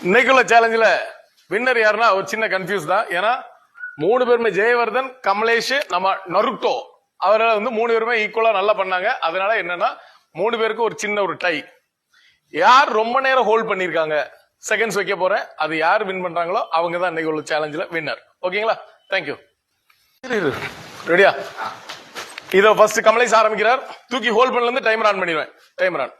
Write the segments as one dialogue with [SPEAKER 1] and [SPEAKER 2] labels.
[SPEAKER 1] இன்னைக்குள்ள சேலஞ்சில வின்னர் யாருன்னா ஒரு சின்ன கன்ஃபியூஸ் தான். ஏன்னா 3 பேருமே ஜெயவர்தன், கமலேஷ், நம்ம நருட்டோ அவரால் 3 பேருமே ஈக்குவலா நல்லா பண்ணாங்க. அதனால என்னன்னா 3 பேருக்கு ஒரு சின்ன ஒரு டை. யார் ரொம்ப நேரம் ஹோல்ட் பண்ணிருக்காங்க செகண்ட்ஸ் வைக்க போறேன். அது யார் வின் பண்றாங்களோ அவங்க தான் இன்னைக்கு உள்ள சேலஞ்சில வின்னர். ஓகேங்களா? தேங்க்யூ. ரெடியா? இதோ ஃபர்ஸ்ட் கமலேஷ் ஆரம்பிக்கிறார். தூக்கி ஹோல்ட் பண்ணல இருந்து டைமர் ஆன் பண்ணிடுவேன். Timer on.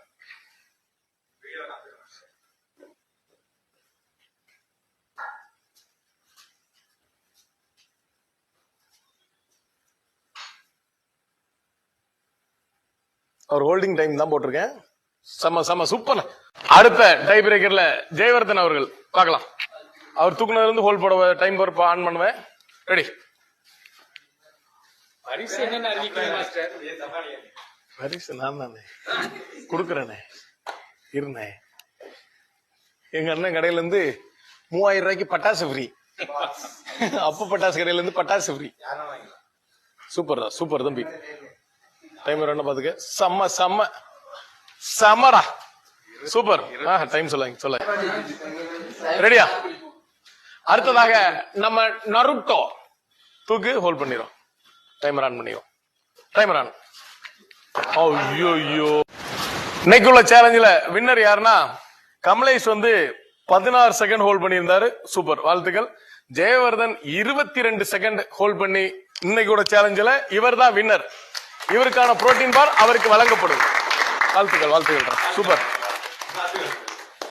[SPEAKER 1] அவர் ஹோல்டிங் டைம் தான் போட்டிருக்கேன். செம செம சூப்பர். அடுத்த டை பிரேக்கர்ல ஜெயவர்தன் அவர்கள் பார்க்கலாம். அவர் தூக்குனதுல இருந்து ஹோல்ட் போட டைம் ஆன் பண்ணுவேன். ரெடி? பரிசு நான் தானே கொடுக்குறேனே. இருந்தே எங்க அண்ணன் கடையில இருந்து 3000 ரூபாய்க்கு பட்டாசு ஃப்ரீ. அப்ப பட்டாசு கடையில இருந்து பட்டாசு ஃப்ரீ. சூப்பர் தான், சூப்பர் தம்பி. டைமர் என்ன பாத்துக்க. செம்ம செம்ம செம்மடா, சூப்பர். டைம் சொல்ல. ரெடியா? அடுத்ததாக நம்ம நருட்டோ தூக்கு ஹோல்ட் பண்ணிரும். டைமர் ஆன் பண்ணிரும். Timer on. ஐயோ, இன்னைக்குள்ள சேலஞ்சில வின்னர் யாருன்னா கமலேஷ் 16 செகண்ட் ஹோல்ட் பண்ணியிருந்தாரு. சூப்பர், வாழ்த்துக்கள். ஜெயவர்தன் 22 செகண்ட் ஹோல்ட் பண்ணி இன்னைக்கு சேலஞ்சில இவர் தான் வின்னர். இவருக்கான புரோட்டீன் பார் அவருக்கு வழங்கப்படும். வாழ்த்துக்கள், வாழ்த்துக்கள். சூப்பர்.